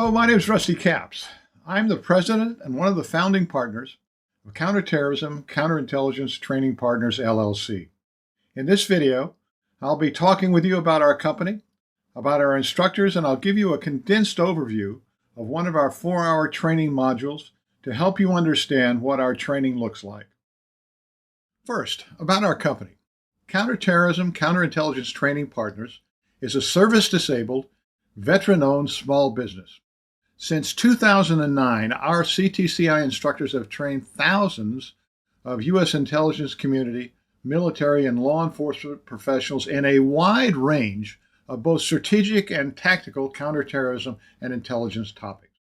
Hello, my name is Rusty Capps. I'm the president and one of the founding partners of Counterterrorism Counterintelligence Training Partners, LLC. In this video, I'll be talking with you about our company, about our instructors, and I'll give you a condensed overview of one of our 4-hour training modules to help you understand what our training looks like. First, about our company. Counterterrorism Counterintelligence Training Partners is a service-disabled, veteran-owned small business. Since 2009, our CTCI instructors have trained thousands of U.S. intelligence community, military, and law enforcement professionals in a wide range of both strategic and tactical counterterrorism and intelligence topics.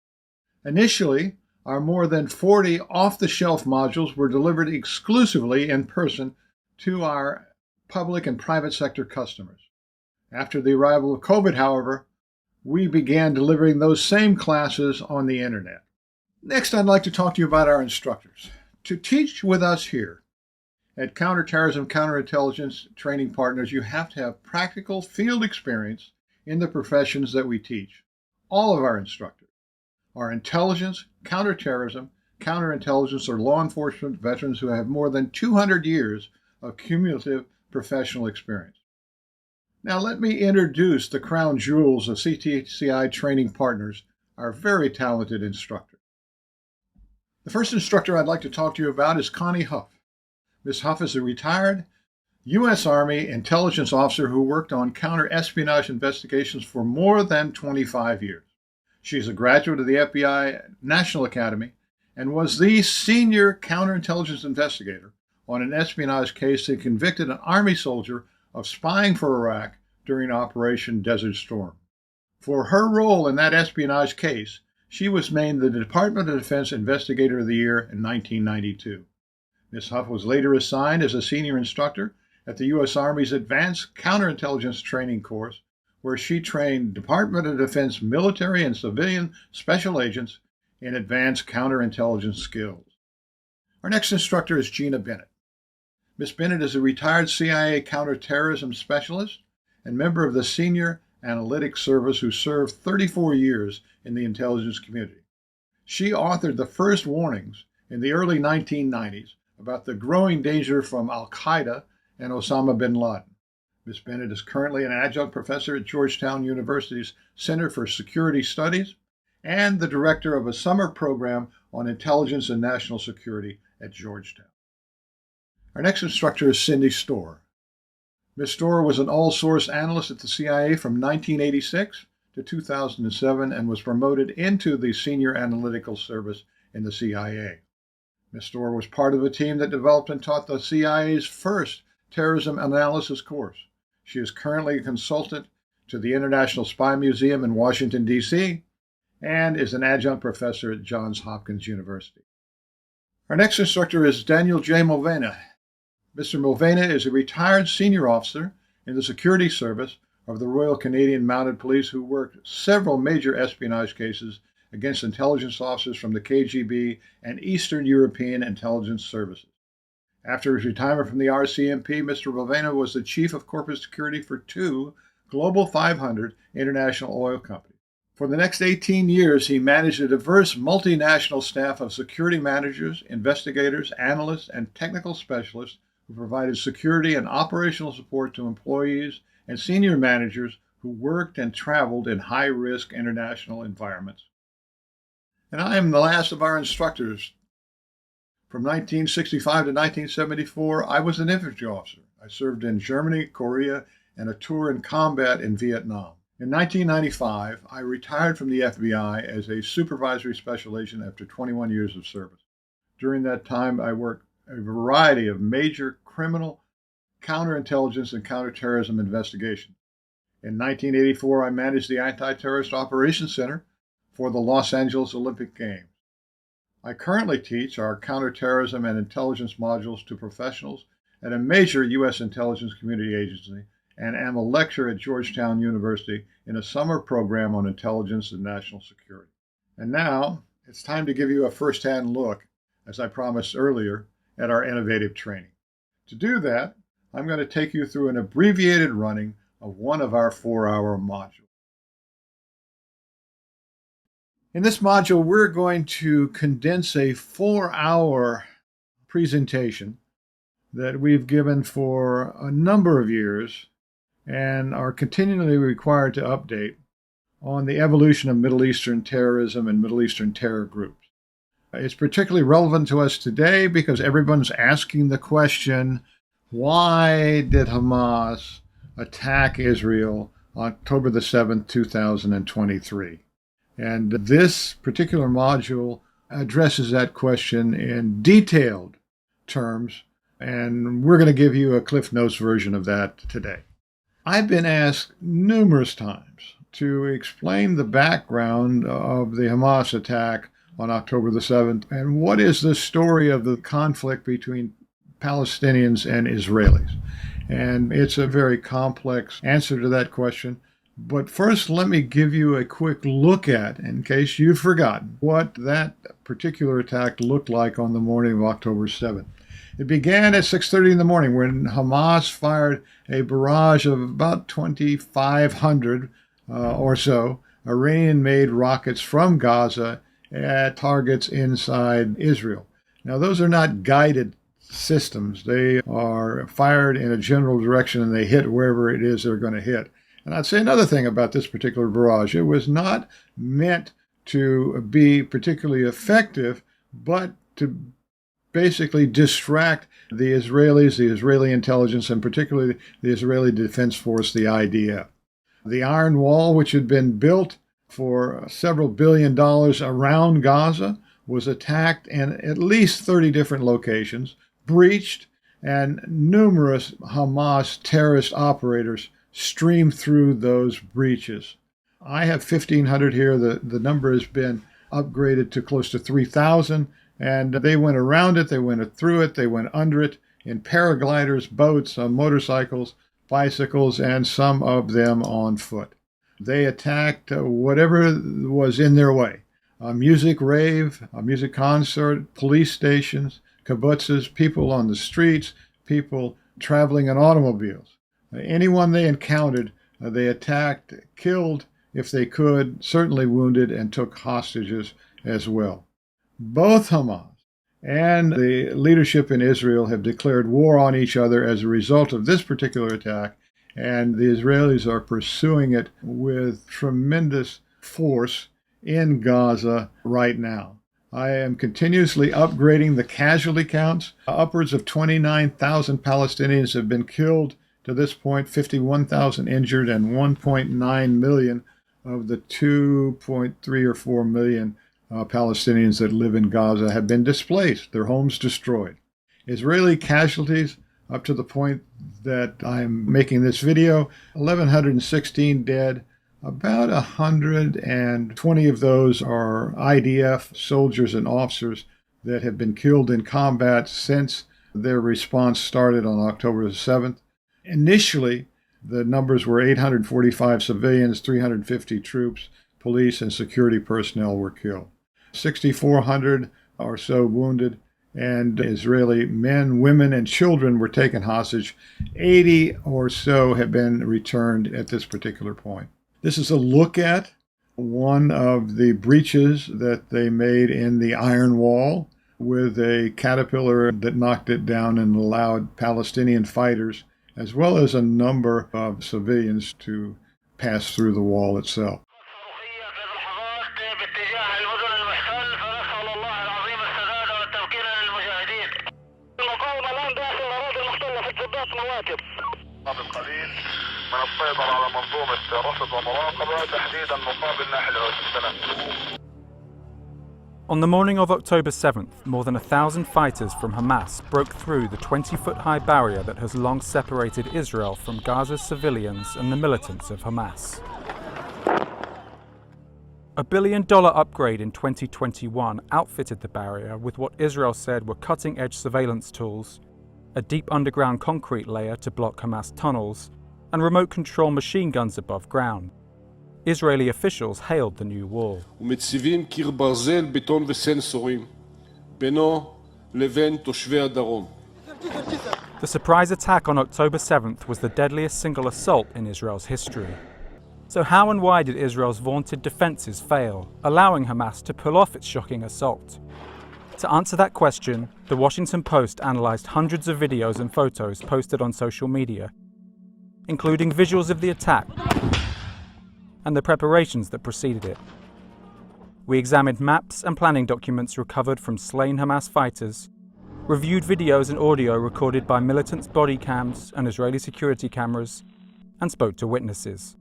Initially, our more than 40 off-the-shelf modules were delivered exclusively in person to our public and private sector customers. After the arrival of COVID, however, we began delivering those same classes on the internet. Next, I'd like to talk to you about our instructors. To teach with us here at Counterterrorism Counterintelligence Training Partners, you have to have practical field experience in the professions that we teach. All of our instructors are intelligence, counterterrorism, counterintelligence, or law enforcement veterans who have more than 200 years of cumulative professional experience. Now let me introduce the crown jewels of CTCI Training Partners, our very talented instructor. The first instructor I'd like to talk to you about is Connie Huff. Ms. Huff is a retired U.S. Army intelligence officer who worked on counter-espionage investigations for more than 25 years. She's a graduate of the FBI National Academy and was the senior counterintelligence investigator on an espionage case that convicted an Army soldier of spying for Iraq during Operation Desert Storm. For her role in that espionage case, she was named the Department of Defense Investigator of the Year in 1992. Ms. Huff was later assigned as a senior instructor at the U.S. Army's Advanced Counterintelligence Training Course, where she trained Department of Defense military and civilian special agents in advanced counterintelligence skills. Our next instructor is Gina Bennett. Ms. Bennett is a retired CIA counterterrorism specialist and member of the Senior Analytics Service who served 34 years in the intelligence community. She authored the first warnings in the early 1990s about the growing danger from Al-Qaeda and Osama bin Laden. Ms. Bennett is currently an adjunct professor at Georgetown University's Center for Security Studies and the director of a summer program on intelligence and national security at Georgetown. Our next instructor is Cindy Storr. Ms. Storr was an all-source analyst at the CIA from 1986 to 2007 and was promoted into the Senior Analytical Service in the CIA. Ms. Storr was part of a team that developed and taught the CIA's first terrorism analysis course. She is currently a consultant to the International Spy Museum in Washington, D.C., and is an adjunct professor at Johns Hopkins University. Our next instructor is Daniel J. Mulvaney. Mr. Mulvaney is a retired senior officer in the security service of the Royal Canadian Mounted Police who worked several major espionage cases against intelligence officers from the KGB and Eastern European intelligence services. After his retirement from the RCMP, Mr. Mulvaney was the chief of corporate security for 2 Global 500 international oil companies. For the next 18 years, he managed a diverse multinational staff of security managers, investigators, analysts, and technical specialists who provided security and operational support to employees and senior managers who worked and traveled in high-risk international environments. And I am the last of our instructors. From 1965 to 1974, I was an infantry officer. I served in Germany, Korea, and a tour in combat in Vietnam. In 1995, I retired from the FBI as a supervisory special agent after 21 years of service. During that time, I worked a variety of major criminal counterintelligence and counterterrorism investigations. In 1984, I managed the Anti-Terrorist Operations Center for the Los Angeles Olympic Games. I currently teach our counterterrorism and intelligence modules to professionals at a major U.S. intelligence community agency and am a lecturer at Georgetown University in a summer program on intelligence and national security. And now, it's time to give you a first-hand look, as I promised earlier, at our innovative training. To do that, I'm going to take you through an abbreviated running of one of our 4-hour modules. In this module, we're going to condense a 4-hour presentation that we've given for a number of years and are continually required to update on the evolution of Middle Eastern terrorism and Middle Eastern terror groups. It's particularly relevant to us today because everyone's asking the question, why did Hamas attack Israel on October the 7th, 2023? And this particular module addresses that question in detailed terms, and we're going to give you a Cliff Notes version of that today. I've been asked numerous times to explain the background of the Hamas attack on October the 7th and what is the story of the conflict between Palestinians and Israelis. And it's a very complex answer to that question. But first, let me give you a quick look at, in case you've forgotten, what that particular attack looked like on the morning of October 7th. It began at 6:30 in the morning when Hamas fired a barrage of about 2,500 or so Iranian-made rockets from Gaza at targets inside Israel. Now, those are not guided systems. They are fired in a general direction and they hit wherever it is they're going to hit. And I'd say another thing about this particular barrage. It was not meant to be particularly effective, but to basically distract the Israelis, the Israeli intelligence, and particularly the Israeli Defense Force, the IDF. The Iron Wall, which had been built for several $billion around Gaza, was attacked in at least 30 different locations, breached, and numerous Hamas terrorist operators stream through those breaches. I have 1,500 here. The number has been upgraded to close to 3,000, and they went around it, they went through it, they went under it in paragliders, boats, motorcycles, bicycles, and some of them on foot. They attacked whatever was in their way. A music rave, a music concert, police stations, kibbutzes, people on the streets, people traveling in automobiles. Anyone they encountered, they attacked, killed if they could, certainly wounded, and took hostages as well. Both Hamas and the leadership in Israel have declared war on each other as a result of this particular attack, and the Israelis are pursuing it with tremendous force in Gaza right now. I am continuously upgrading the casualty counts. Upwards of 29,000 Palestinians have been killed to this point, 51,000 injured, and 1.9 million of the 2.3 or 4 million Palestinians that live in Gaza have been displaced, their homes destroyed. Israeli casualties, up to the point that I'm making this video, 1,116 dead. About 120 of those are IDF soldiers and officers that have been killed in combat since their response started on October the 7th. Initially, the numbers were 845 civilians, 350 troops, police, and security personnel were killed. 6,400 or so wounded, and Israeli men, women, and children were taken hostage. 80 or so have been returned at this particular point. This is a look at one of the breaches that they made in the Iron Wall with a caterpillar that knocked it down and allowed Palestinian fighters, as well as a number of civilians, to pass through the wall itself. On the morning of October 7th, more than 1,000 fighters from Hamas broke through the 20-foot-high barrier that has long separated Israel from Gaza's civilians and the militants of Hamas. A $1 billion upgrade in 2021 outfitted the barrier with what Israel said were cutting-edge surveillance tools, a deep underground concrete layer to block Hamas tunnels, and remote control machine guns above ground. Israeli officials hailed the new wall. ומציבים קיר ברזל, בטון וסנסורים בינו לבין תושבי הדרום. The surprise attack on October 7th was the deadliest single assault in Israel's history. So how and why did Israel's vaunted defences fail, allowing Hamas to pull off its shocking assault? To answer that question, The Washington Post analysed hundreds of videos and photos posted on social media, including visuals of the attack and the preparations that preceded it. We examined maps and planning documents recovered from slain Hamas fighters, reviewed videos and audio recorded by militants' body cams and Israeli security cameras, and spoke to witnesses.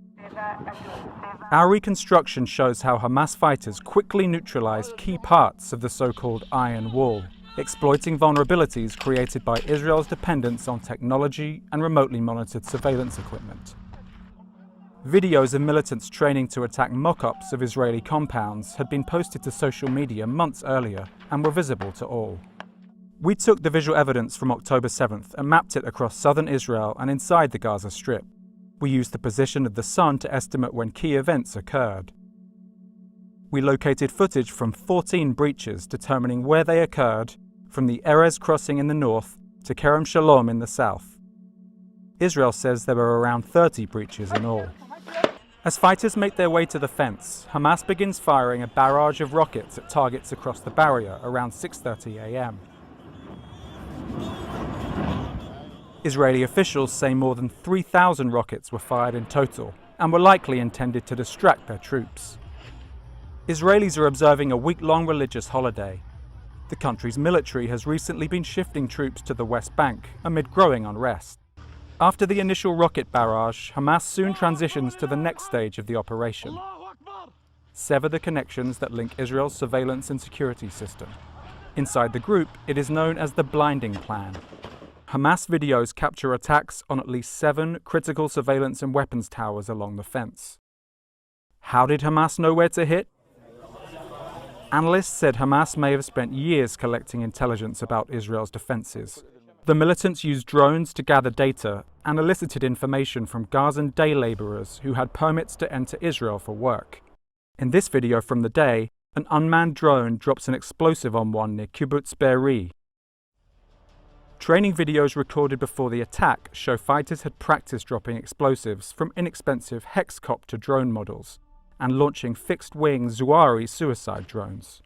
Our reconstruction shows how Hamas fighters quickly neutralized key parts of the so-called Iron Wall, exploiting vulnerabilities created by Israel's dependence on technology and remotely monitored surveillance equipment. Videos of militants training to attack mock-ups of Israeli compounds had been posted to social media months earlier and were visible to all. We took the visual evidence from October 7th and mapped it across southern Israel and inside the Gaza Strip. We used the position of the sun to estimate when key events occurred. We located footage from 14 breaches determining where they occurred, from the Erez crossing in the north to Kerem Shalom in the south. Israel says there were around 30 breaches in all. As fighters make their way to the fence, Hamas begins firing a barrage of rockets at targets across the barrier around 6:30 a.m. Israeli officials say more than 3,000 rockets were fired in total and were likely intended to distract their troops. Israelis are observing a week-long religious holiday. The country's military has recently been shifting troops to the West Bank amid growing unrest. After the initial rocket barrage, Hamas soon transitions to the next stage of the operation: sever the connections that link Israel's surveillance and security system. Inside the group, it is known as the Blinding Plan. Hamas videos capture attacks on at least 7 critical surveillance and weapons towers along the fence. How did Hamas know where to hit? Analysts said Hamas may have spent years collecting intelligence about Israel's defenses. The militants used drones to gather data and elicited information from Gazan day laborers who had permits to enter Israel for work. In this video from the day, an unmanned drone drops an explosive on one near Kibbutz Be'eri. Training videos recorded before the attack show fighters had practiced dropping explosives from inexpensive Hexcopter drone models and launching fixed-wing Zuari suicide drones.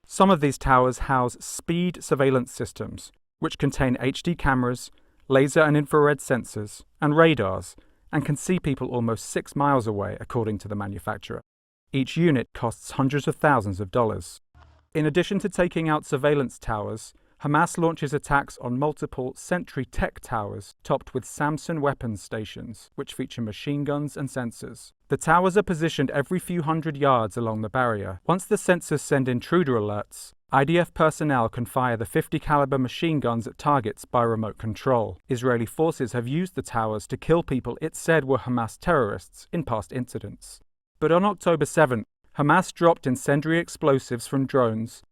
Some of these towers house speed surveillance systems, which contain HD cameras, laser and infrared sensors, and radars, and can see people almost 6 miles away, according to the manufacturer. Each unit costs hundreds of thousands of dollars. In addition to taking out surveillance towers, Hamas launches attacks on multiple Sentry Tech towers topped with Samson weapons stations, which feature machine guns and sensors. The towers are positioned every few hundred yards along the barrier. Once the sensors send intruder alerts, IDF personnel can fire the 50 caliber machine guns at targets by remote control. Israeli forces have used the towers to kill people it said were Hamas terrorists in past incidents. But on October 7th, Hamas dropped incendiary explosives from drones,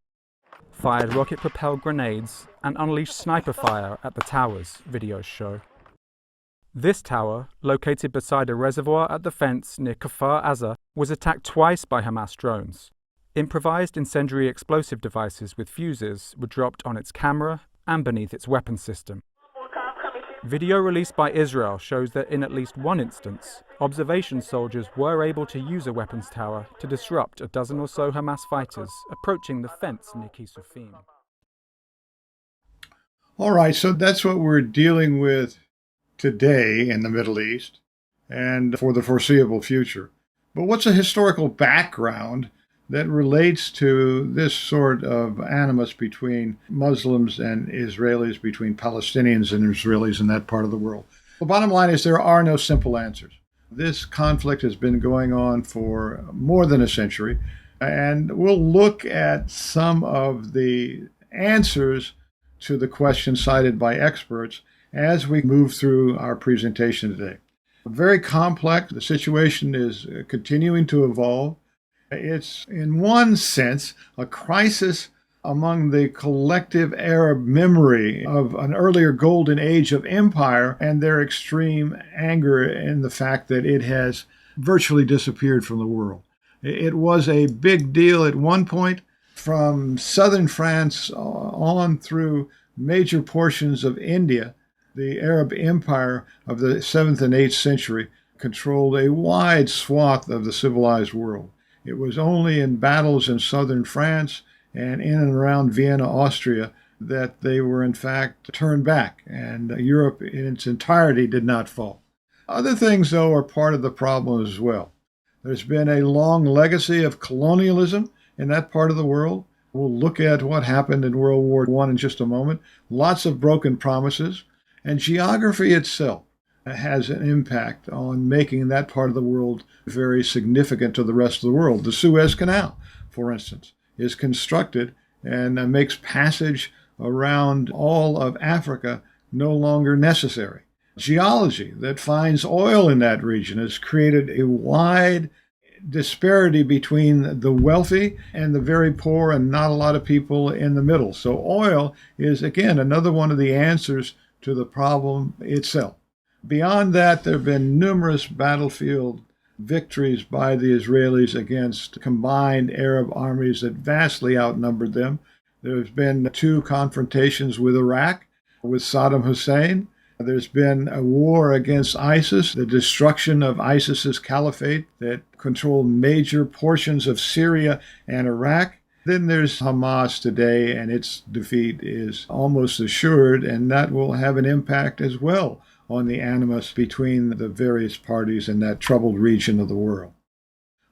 fired rocket-propelled grenades, and unleashed sniper fire at the towers, videos show. This tower, located beside a reservoir at the fence near Kfar Aza, was attacked twice by Hamas drones. Improvised incendiary explosive devices with fuses were dropped on its camera and beneath its weapon system. Video released by Israel shows that in at least one instance, observation soldiers were able to use a weapons tower to disrupt a dozen or so Hamas fighters approaching the fence near Kisufim. All right, so that's what we're dealing with today in the Middle East and for the foreseeable future. But what's a historical background that relates to this sort of animus between Muslims and Israelis, between Palestinians and Israelis in that part of the world? The bottom line is there are no simple answers. This conflict has been going on for more than a century, and we'll look at some of the answers to the questions cited by experts as we move through our presentation today. Very complex. The situation is continuing to evolve. It's, in one sense, a crisis among the collective Arab memory of an earlier golden age of empire and their extreme anger in the fact that it has virtually disappeared from the world. It was a big deal at one point, from southern France on through major portions of India. The Arab empire of the 7th and 8th century controlled a wide swath of the civilized world. It was only in battles in southern France and in and around Vienna, Austria, that they were in fact turned back, and Europe in its entirety did not fall. Other things, though, are part of the problem as well. There's been a long legacy of colonialism in that part of the world. We'll look at what happened in World War I in just a moment. Lots of broken promises, and geography itself has an impact on making that part of the world very significant to the rest of the world. The Suez Canal, for instance, is constructed and makes passage around all of Africa no longer necessary. Geology that finds oil in that region has created a wide disparity between the wealthy and the very poor, and not a lot of people in the middle. So oil is, again, another one of the answers to the problem itself. Beyond that, there have been numerous battlefield victories by the Israelis against combined Arab armies that vastly outnumbered them. There's been 2 confrontations with Iraq, with Saddam Hussein. There's been a war against ISIS, the destruction of ISIS's caliphate that controlled major portions of Syria and Iraq. Then there's Hamas today, and its defeat is almost assured, and that will have an impact as well on the animus between the various parties in that troubled region of the world.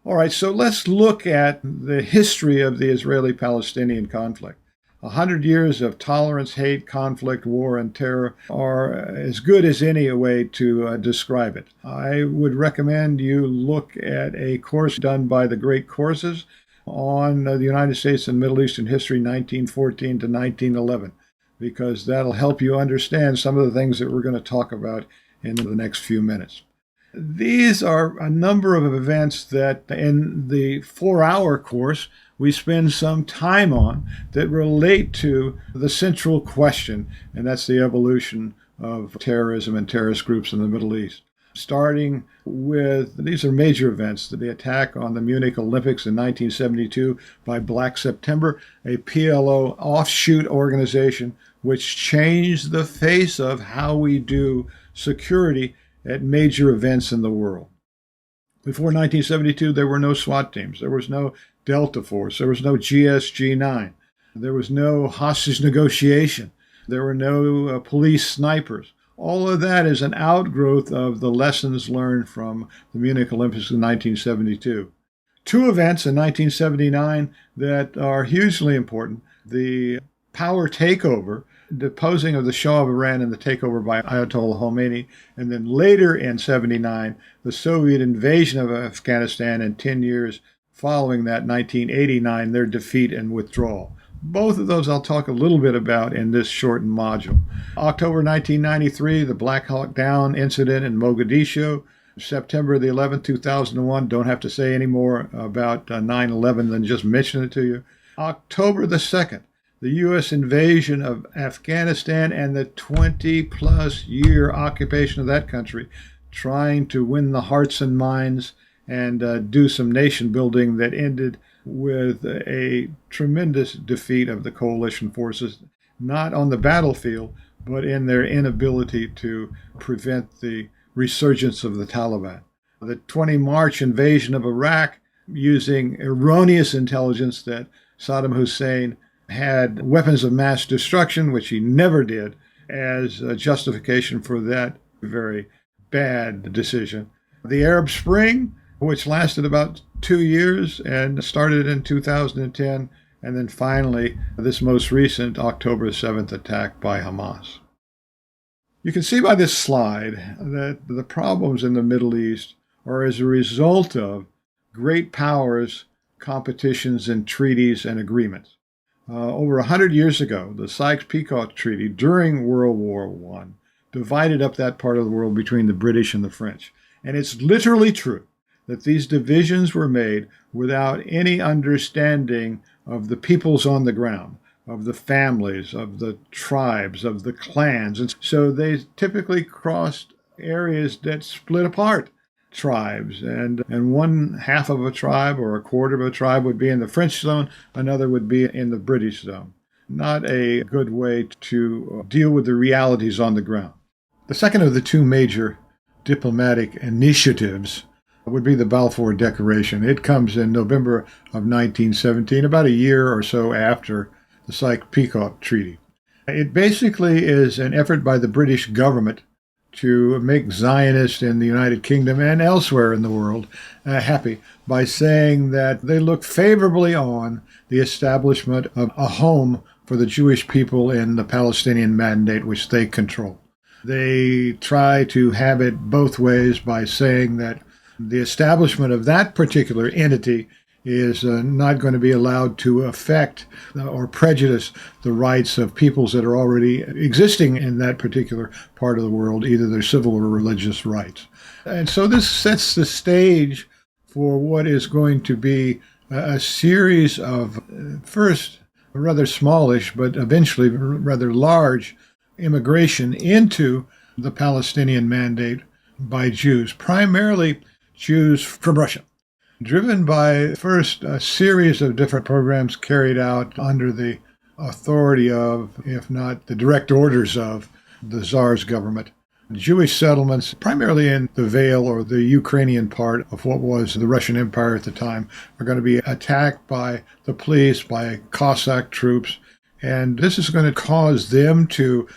All right, so let's look at the history of the Israeli-Palestinian conflict. 100 years of tolerance, hate, conflict, war, and terror are as good as any way to describe it. I would recommend you look at a course done by the Great Courses on the United States and Middle Eastern history, 1914 to 1911, because that'll help you understand some of the things that we're going to talk about in the next few minutes. These are a number of events that in the 4-hour course we spend some time on that relate to the central question, and that's the evolution of terrorism and terrorist groups in the Middle East. Starting with, these are major events, the attack on the Munich Olympics in 1972 by Black September, a PLO offshoot organization which changed the face of how we do security at major events in the world. Before 1972, there were no SWAT teams. There was no Delta Force. There was no GSG-9. There was no hostage negotiation. There were no police snipers. All of that is an outgrowth of the lessons learned from the Munich Olympics in 1972. 2 events in 1979 that are hugely important: the power takeover, deposing of the Shah of Iran and the takeover by Ayatollah Khomeini, and then later in 79, the Soviet invasion of Afghanistan, and 10 years following that, 1989, their defeat and withdrawal. Both of those I'll talk a little bit about in this shortened module. October 1993, the Black Hawk Down incident in Mogadishu. September the 11th, 2001, don't have to say any more about 9/11 than just mention it to you. October the 2nd, the U.S. invasion of Afghanistan and the 20-plus year occupation of that country, trying to win the hearts and minds and do some nation building that ended with a tremendous defeat of the coalition forces, not on the battlefield, but in their inability to prevent the resurgence of the Taliban. The 20 March invasion of Iraq, using erroneous intelligence that Saddam Hussein had weapons of mass destruction, which he never did, as a justification for that very bad decision. The Arab Spring, which lasted about 2 years and started in 2010, and then finally this most recent October 7th attack by Hamas. You can see by this slide that the problems in the Middle East are as a result of great powers, competitions, and treaties and agreements. Over 100 years ago, the Sykes-Picot Treaty during World War I divided up that part of the world between the British and the French. And it's literally true that these divisions were made without any understanding of the peoples on the ground, of the families, of the tribes, of the clans. And so they typically crossed areas that split apart tribes. And one half of a tribe or a quarter of a tribe would be in the French zone, another would be in the British zone. Not a good way to deal with the realities on the ground. The second of the 2 major diplomatic initiatives would be the Balfour Declaration. It comes in November of 1917, about a year or so after the Sykes-Picot Treaty. It basically is an effort by the British government to make Zionists in the United Kingdom and elsewhere in the world happy by saying that they look favorably on the establishment of a home for the Jewish people in the Palestinian Mandate, which they control. They try to have it both ways by saying that the establishment of that particular entity is not going to be allowed to affect or prejudice the rights of peoples that are already existing in that particular part of the world, either their civil or religious rights. And so this sets the stage for what is going to be a series of, first, rather smallish, but eventually rather large immigration into the Palestinian Mandate by Jews, primarily Jews from Russia, driven by, first, a series of different programs carried out under the authority of, if not the direct orders of, the Tsar's government. Jewish settlements, primarily in the Vale or the Ukrainian part of what was the Russian Empire at the time, are going to be attacked by the police, by Cossack troops, and this is going to cause them to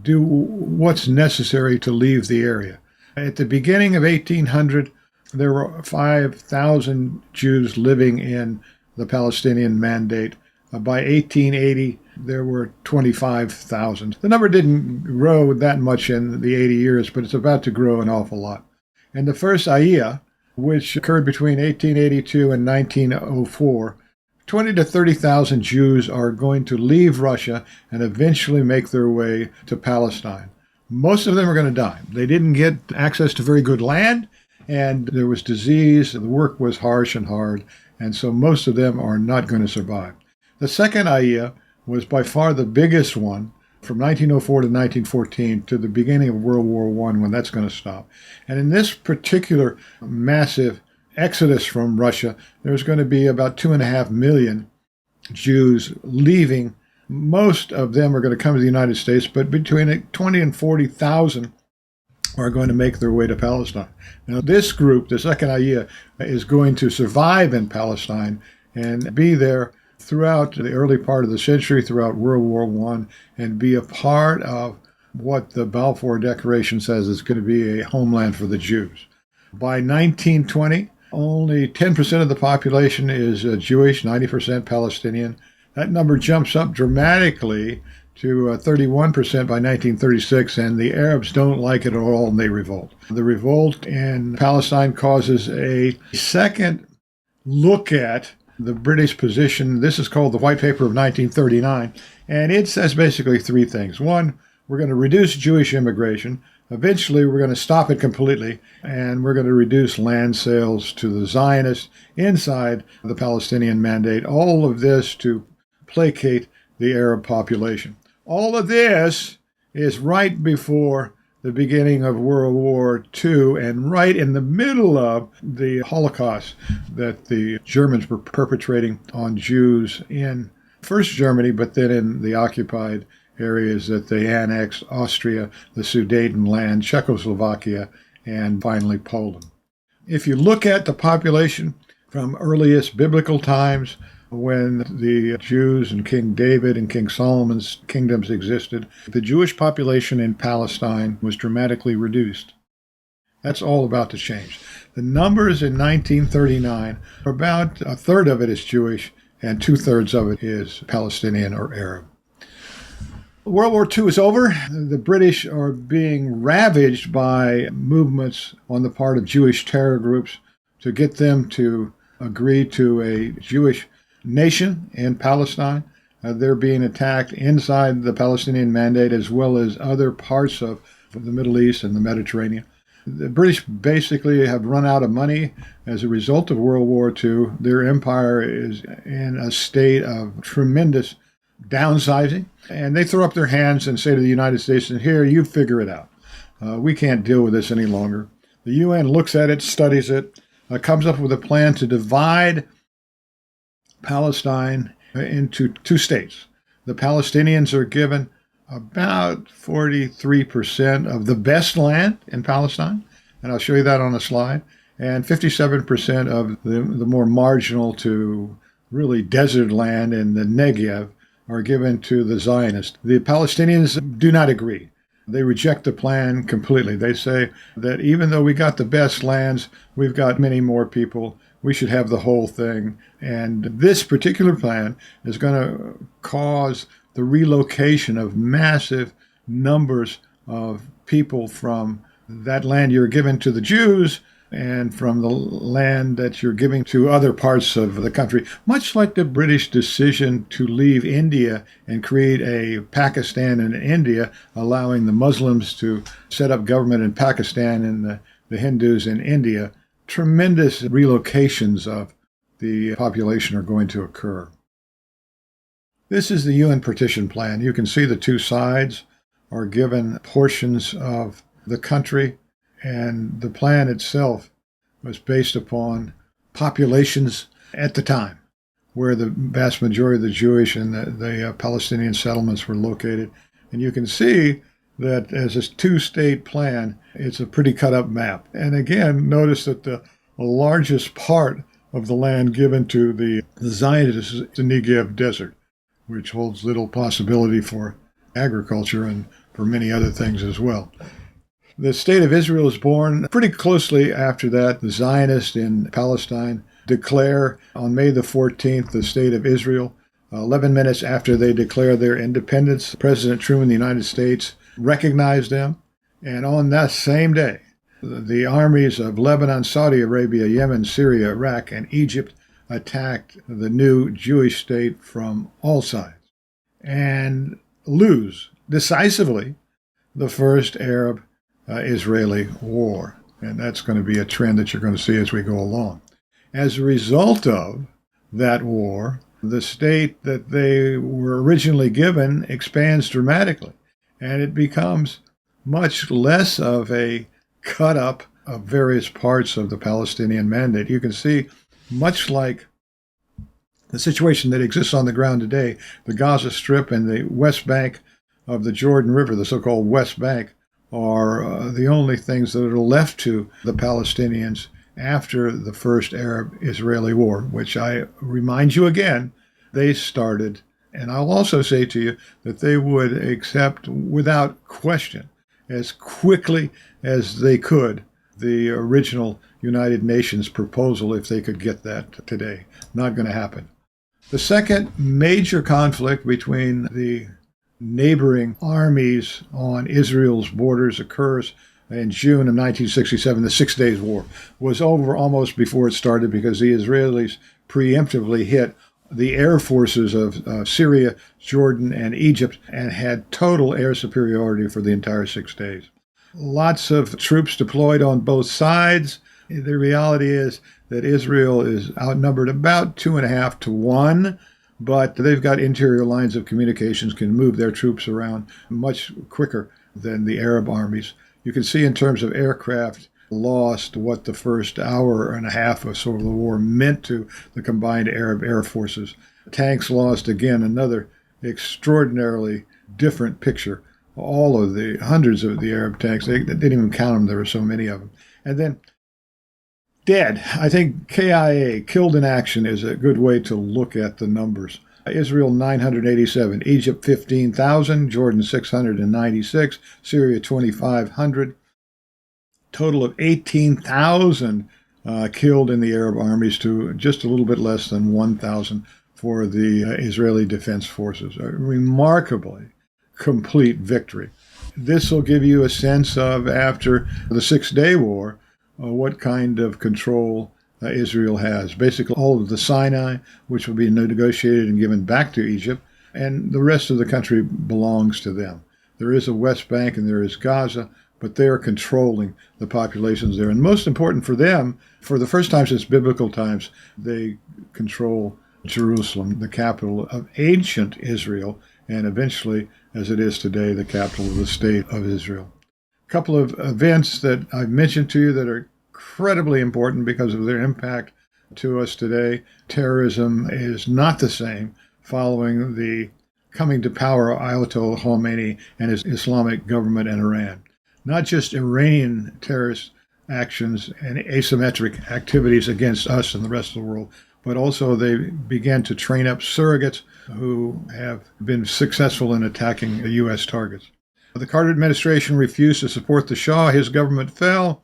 do what's necessary to leave the area. At the beginning of 1800, there were 5,000 Jews living in the Palestinian Mandate. By 1880, there were 25,000. The number didn't grow that much in the 80 years, but it's about to grow an awful lot. And the first Aliyah, which occurred between 1882 and 1904, 20 to 30,000 Jews are going to leave Russia and eventually make their way to Palestine. Most of them are going to die. They didn't get access to very good land, and there was disease, the work was harsh and hard, and so most of them are not going to survive. The second Aliyah was by far the biggest one, from 1904 to 1914 to the beginning of World War I, when that's going to stop. And in this particular massive exodus from Russia, there's going to be about 2.5 million Jews leaving. Most of them are going to come to the United States, but between 20 and 40,000 are going to make their way to Palestine. Now, this group, the second Aliyah, is going to survive in Palestine and be there throughout the early part of the century, throughout World War I, and be a part of what the Balfour Declaration says is going to be a homeland for the Jews. By 1920, only 10% of the population is Jewish, 90% Palestinian. That number jumps up dramatically to 31% by 1936, and the Arabs don't like it at all, and they revolt. The revolt in Palestine causes a second look at the British position. This is called the White Paper of 1939, and it says basically three things. One, we're going to reduce Jewish immigration. Eventually, we're going to stop it completely, and we're going to reduce land sales to the Zionists inside the Palestinian Mandate. All of this to placate the Arab population. All of this is right before the beginning of World War II and right in the middle of the Holocaust that the Germans were perpetrating on Jews in first Germany, but then in the occupied areas that they annexed: Austria, the Sudetenland, Czechoslovakia, and finally Poland. If you look at the population from earliest biblical times, when the Jews and King David and King Solomon's kingdoms existed, the Jewish population in Palestine was dramatically reduced. That's all about to change. The numbers in 1939, about a third of it is Jewish and 2/3 of it is Palestinian or Arab. World War II is over. The British are being ravaged by movements on the part of Jewish terror groups to get them to agree to a Jewish nation in Palestine. They're being attacked inside the Palestinian Mandate as well as other parts of the Middle East and the Mediterranean. The British basically have run out of money as a result of World War II. Their empire is in a state of tremendous downsizing, and they throw up their hands and say to the United States, "Here, you figure it out. We can't deal with this any longer." The UN looks at it, studies it, comes up with a plan to divide Palestine into two states. The Palestinians are given about 43% of the best land in Palestine. and I'll show you that on a slide. And 57% of the more marginal to really desert land in the Negev are given to the Zionists. The Palestinians do not agree. They reject the plan completely. They say that even though we got the best lands, we've got many more people. We should have the whole thing. And this particular plan is going to cause the relocation of massive numbers of people from that land you're given to the Jews and from the land that you're giving to other parts of the country, much like the British decision to leave India and create a Pakistan and India, allowing the Muslims to set up government in Pakistan and the Hindus in India. Tremendous relocations of the population are going to occur. This is the UN partition plan. You can see the two sides are given portions of the country, and the plan itself was based upon populations at the time where the vast majority of the Jewish and the Palestinian settlements were located. And you can see that as a two-state plan, it's a pretty cut-up map. And again, notice that the largest part of the land given to the Zionists is the Negev Desert, which holds little possibility for agriculture and for many other things as well. The state of Israel is born pretty closely after that. The Zionists in Palestine declare on May the 14th the state of Israel. 11 minutes after they declare their independence, President Truman of the United States recognized them. And on that same day, the armies of Lebanon, Saudi Arabia, Yemen, Syria, Iraq, and Egypt attacked the new Jewish state from all sides and lose decisively the first Arab-Israeli war. And that's going to be a trend that you're going to see as we go along. As a result of that war, the state that they were originally given expands dramatically, and it becomes much less of a cut-up of various parts of the Palestinian mandate. You can see, much like the situation that exists on the ground today, the Gaza Strip and the West Bank of the Jordan River, the so-called West Bank, are the only things that are left to the Palestinians after the first Arab-Israeli war, which I remind you again, they started. And I'll also say to you that they would accept without question, as quickly as they could, the original United Nations proposal if they could get that today. Not going to happen. The second major conflict between the neighboring armies on Israel's borders occurs in June of 1967. The 6 Days War was over almost before it started because the Israelis preemptively hit the air forces of Syria, Jordan, and Egypt and had total air superiority for the entire 6 days. Lots of troops deployed on both sides. The reality is that Israel is outnumbered about 2.5 to 1, but they've got interior lines of communications, can move their troops around much quicker than the Arab armies. You can see in terms of aircraft lost what the first hour and a half or so of the war meant to the combined Arab air forces. Tanks lost, again, another extraordinarily different picture. All of the hundreds of the Arab tanks, they didn't even count them, there were so many of them. And then dead. I think KIA, killed in action, is a good way to look at the numbers. Israel 987, Egypt 15,000, Jordan 696, Syria 2,500. Total of 18,000 killed in the Arab armies to just a little bit less than 1,000 for the Israeli Defense Forces. A remarkably complete victory. This will give you a sense of, after the 6 Day War, what kind of control Israel has. Basically, all of the Sinai, which will be negotiated and given back to Egypt, and the rest of the country belongs to them. There is a West Bank and there is Gaza, but they are controlling the populations there. And most important for them, for the first time since biblical times, they control Jerusalem, the capital of ancient Israel, and eventually, as it is today, the capital of the state of Israel. A couple of events that I've mentioned to you that are incredibly important because of their impact to us today. Terrorism is not the same following the coming to power of Ayatollah Khomeini and his Islamic government in Iran. Not just Iranian terrorists actions and asymmetric activities against us and the rest of the world. But also they began to train up surrogates who have been successful in attacking the U.S. targets. The Carter administration refused to support the Shah. His government fell,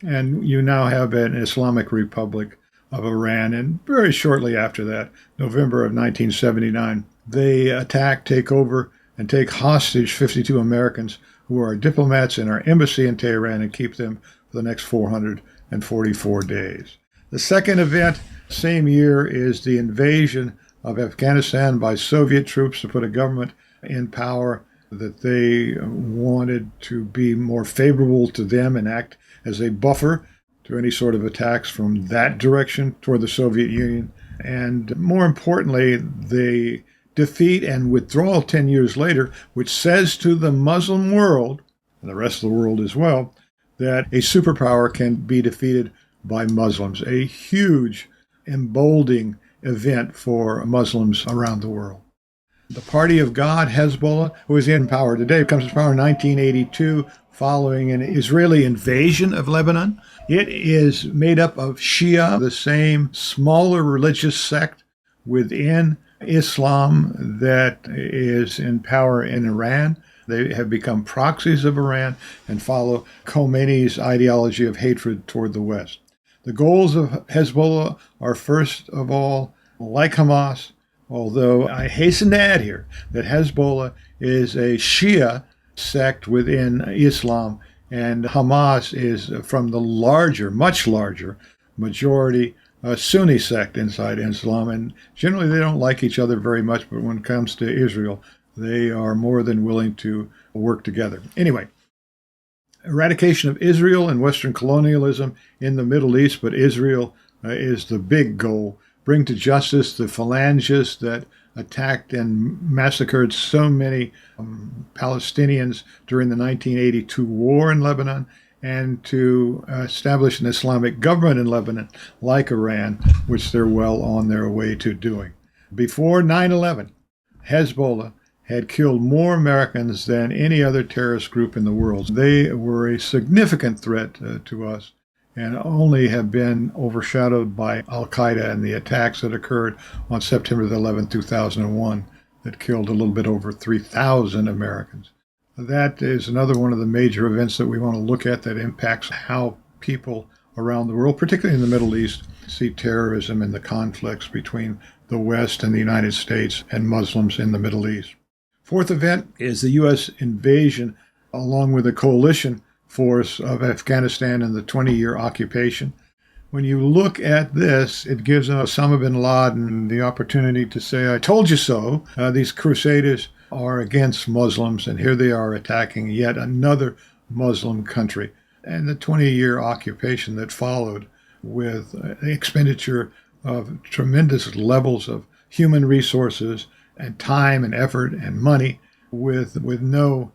and you now have an Islamic Republic of Iran. And very shortly after that, November of 1979, they attack, take over, and take hostage 52 Americans who are diplomats in our embassy in Tehran and keep them for the next 444 days. The second event, same year, is the invasion of Afghanistan by Soviet troops to put a government in power that they wanted to be more favorable to them and act as a buffer to any sort of attacks from that direction toward the Soviet Union. And more importantly, the defeat and withdrawal 10 years later, which says to the Muslim world, and the rest of the world as well, that a superpower can be defeated by Muslims. A huge, emboldening event for Muslims around the world. The Party of God, Hezbollah, who is in power today, comes to power in 1982 following an Israeli invasion of Lebanon. It is made up of Shia, the same smaller religious sect within Islam that is in power in Iran. They have become proxies of Iran and follow Khomeini's ideology of hatred toward the West. The goals of Hezbollah are, first of all, like Hamas, although I hasten to add here that Hezbollah is a Shia sect within Islam, and Hamas is from the larger, much larger majority Sunni sect inside Islam. And generally they don't like each other very much, but when it comes to Israel, they are more than willing to work together. Anyway, eradication of Israel and Western colonialism in the Middle East, but Israel is the big goal. Bring to justice the phalangists that attacked and massacred so many Palestinians during the 1982 war in Lebanon, and to establish an Islamic government in Lebanon like Iran, which they're well on their way to doing. Before 9/11, Hezbollah had killed more Americans than any other terrorist group in the world. They were a significant threat to us, and only have been overshadowed by Al-Qaeda and the attacks that occurred on September 11, 2001, that killed a little bit over 3,000 Americans. That is another one of the major events that we want to look at that impacts how people around the world, particularly in the Middle East, see terrorism and the conflicts between the West and the United States and Muslims in the Middle East. Fourth event is the U.S. invasion, along with a coalition force of Afghanistan and the 20-year occupation. When you look at this, it gives Osama bin Laden the opportunity to say, I told you so. These crusaders are against Muslims, and here they are attacking yet another Muslim country. And the 20-year occupation that followed, with an expenditure of tremendous levels of human resources and time and effort and money, with no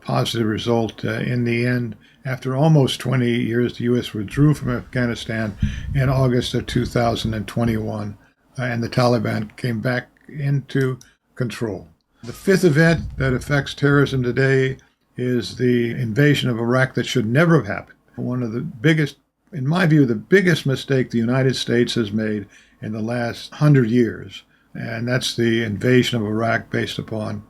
positive result. In the end, after almost 20 years, the U.S. withdrew from Afghanistan in August of 2021, and the Taliban came back into control. The fifth event that affects terrorism today is the invasion of Iraq that should never have happened. One of the biggest, in my view, the biggest mistake the United States has made in the last 100 years, and that's the invasion of Iraq based upon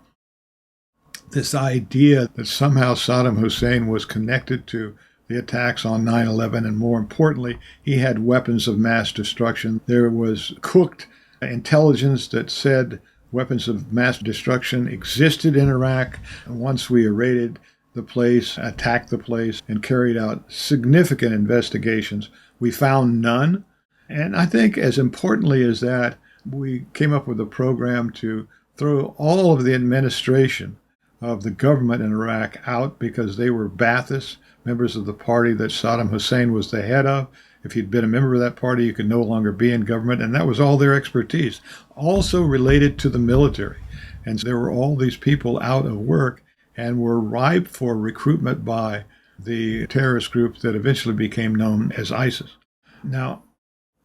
this idea that somehow Saddam Hussein was connected to the attacks on 9/11, and more importantly, he had weapons of mass destruction. There was cooked intelligence that said weapons of mass destruction existed in Iraq. And once we raided the place, attacked the place, and carried out significant investigations, we found none. And I think as importantly as that, we came up with a program to throw all of the administration of the government in Iraq out because they were Ba'athists, members of the party that Saddam Hussein was the head of. If you'd been a member of that party, you could no longer be in government, and that was all their expertise. Also related to the military. And there were all these people out of work and were ripe for recruitment by the terrorist group that eventually became known as ISIS. Now,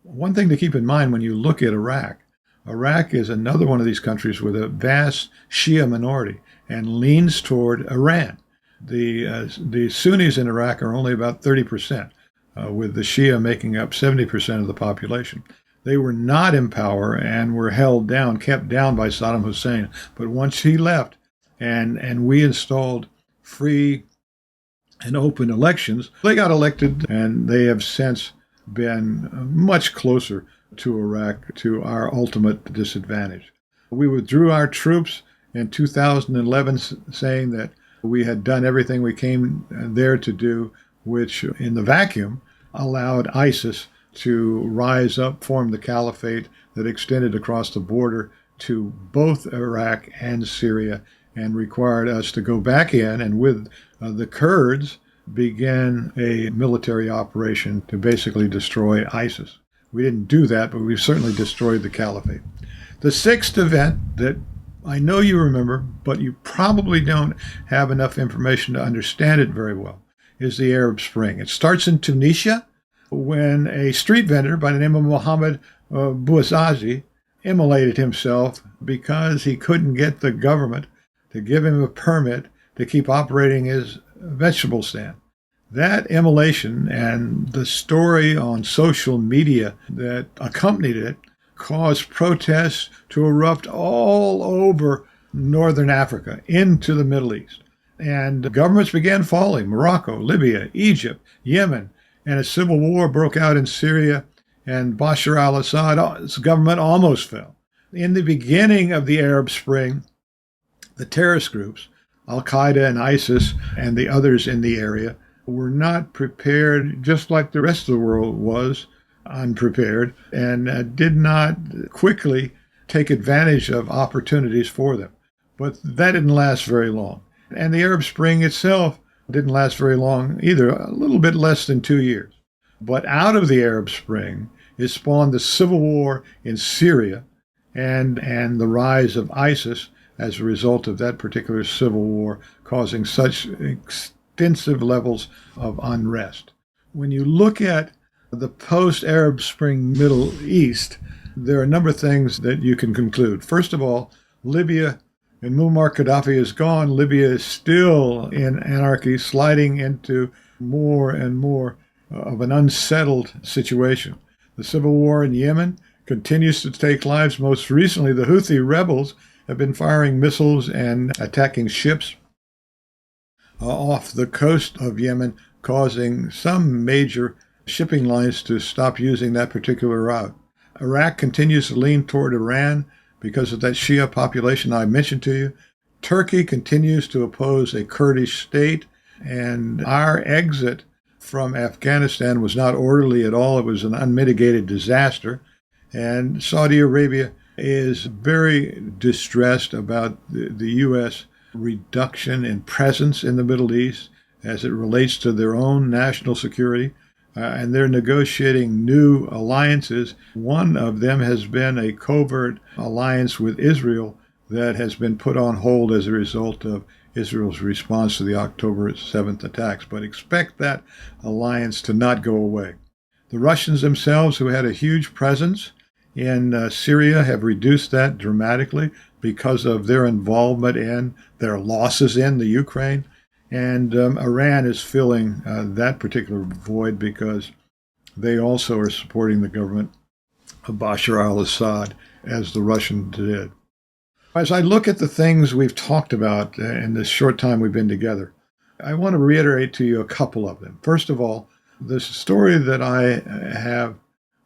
one thing to keep in mind when you look at Iraq, Iraq is another one of these countries with a vast Shia minority and leans toward Iran. The Sunnis in Iraq are only about 30%. with the Shia making up 70% of the population. They were not in power and were held down, kept down by Saddam Hussein. But once he left and we installed free and open elections, they got elected, and they have since been much closer to Iraq, to our ultimate disadvantage. We withdrew our troops in 2011, saying that we had done everything we came there to do, which in the vacuum allowed ISIS to rise up, form the caliphate that extended across the border to both Iraq and Syria, and required us to go back in and with the Kurds began a military operation to basically destroy ISIS. We didn't do that, but we certainly destroyed the caliphate. The sixth event that I know you remember, but you probably don't have enough information to understand it very well, is the Arab Spring. It starts in Tunisia when a street vendor by the name of Mohammed Bouazizi immolated himself because he couldn't get the government to give him a permit to keep operating his vegetable stand. That immolation and the story on social media that accompanied it caused protests to erupt all over northern Africa into the Middle East. And governments began falling: Morocco, Libya, Egypt, Yemen, and a civil war broke out in Syria, and Bashar al-Assad's government almost fell. In the beginning of the Arab Spring, the terrorist groups, Al-Qaeda and ISIS and the others in the area, were not prepared, just like the rest of the world was unprepared, and did not quickly take advantage of opportunities for them. But that didn't last very long. And the Arab Spring itself didn't last very long either, a little bit less than 2 years. But out of the Arab Spring, it spawned the civil war in Syria and the rise of ISIS as a result of that particular civil war, causing such extensive levels of unrest. When you look at the post-Arab Spring Middle East, there are a number of things that you can conclude. First of all, Libya and Muammar Gaddafi is gone. Libya is still in anarchy, sliding into more and more of an unsettled situation. The civil war in Yemen continues to take lives. Most recently, the Houthi rebels have been firing missiles and attacking ships off the coast of Yemen, causing some major shipping lines to stop using that particular route. Iraq continues to lean toward Iran because of that Shia population I mentioned to you. Turkey continues to oppose a Kurdish state, and our exit from Afghanistan was not orderly at all. It was an unmitigated disaster. And Saudi Arabia is very distressed about the U.S. reduction in presence in the Middle East as it relates to their own national security. And they're negotiating new alliances. One of them has been a covert alliance with Israel that has been put on hold as a result of Israel's response to the October 7th attacks. But expect that alliance to not go away. The Russians themselves, who had a huge presence in Syria, have reduced that dramatically because of their involvement in their losses in the Ukraine. And Iran is filling that particular void because they also are supporting the government of Bashar al-Assad, as the Russians did. As I look at the things we've talked about in this short time we've been together, I want to reiterate to you a couple of them. First of all, the story that I have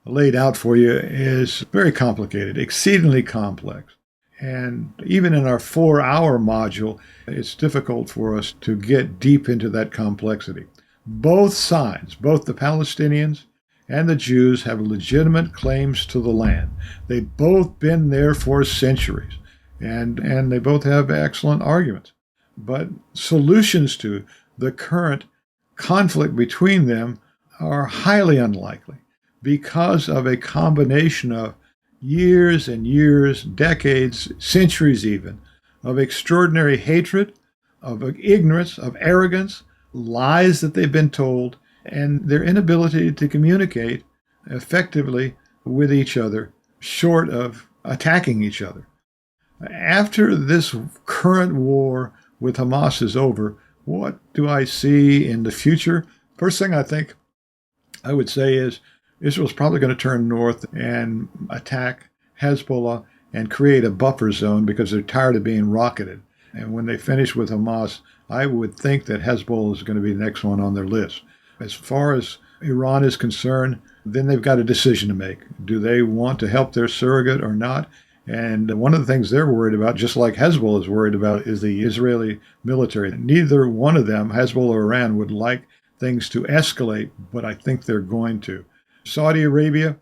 laid out for you is very complicated, exceedingly complex. And even in our 4-hour module, it's difficult for us to get deep into that complexity. Both sides, both the Palestinians and the Jews, have legitimate claims to the land. They've both been there for centuries, and they both have excellent arguments. But solutions to the current conflict between them are highly unlikely because of a combination of years and years, decades, centuries even, of extraordinary hatred, of ignorance, of arrogance, lies that they've been told, and their inability to communicate effectively with each other, short of attacking each other. After this current war with Hamas is over, what do I see in the future? First thing I think I would say is Israel's probably going to turn north and attack Hezbollah and create a buffer zone because they're tired of being rocketed. And when they finish with Hamas, I would think that Hezbollah is going to be the next one on their list. As far as Iran is concerned, then they've got a decision to make. Do they want to help their surrogate or not? And one of the things they're worried about, just like Hezbollah is worried about, is the Israeli military. Neither one of them, Hezbollah or Iran, would like things to escalate, but I think they're going to. Saudi Arabia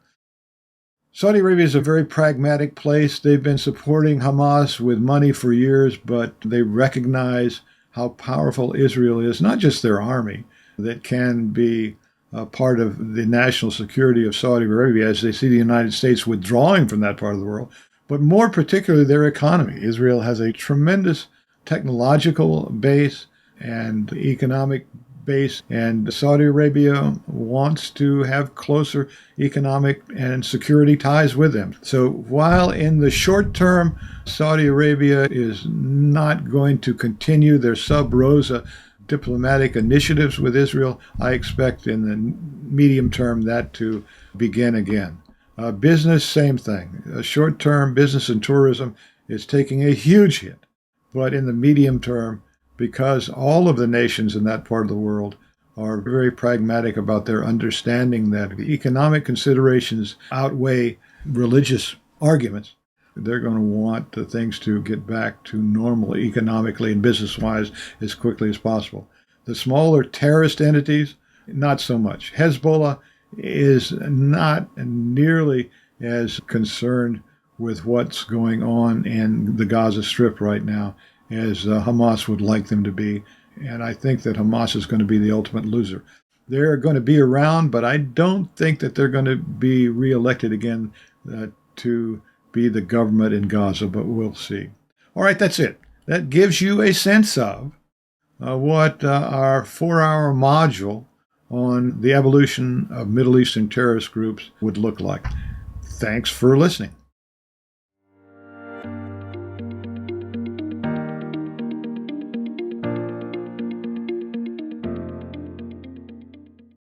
is a very pragmatic place. They've been supporting Hamas with money for years, but they recognize how powerful Israel is, not just their army, that can be a part of the national security of Saudi Arabia as they see the United States withdrawing from that part of the world, but more particularly their economy. Israel has a tremendous technological base and economic base, and Saudi Arabia wants to have closer economic and security ties with them. So while in the short term, Saudi Arabia is not going to continue their sub-rosa diplomatic initiatives with Israel, I expect in the medium term that to begin again. Business, same thing. Short-term business and tourism is taking a huge hit, but in the medium term, because all of the nations in that part of the world are very pragmatic about their understanding that the economic considerations outweigh religious arguments, they're going to want the things to get back to normal economically and business-wise as quickly as possible. The smaller terrorist entities, not so much. Hezbollah is not nearly as concerned with what's going on in the Gaza Strip right now as Hamas would like them to be. And I think that Hamas is going to be the ultimate loser. They're going to be around, but I don't think that they're going to be reelected again to be the government in Gaza, but we'll see. All right, that's it. That gives you a sense of what our 4-hour module on the evolution of Middle Eastern terrorist groups would look like. Thanks for listening.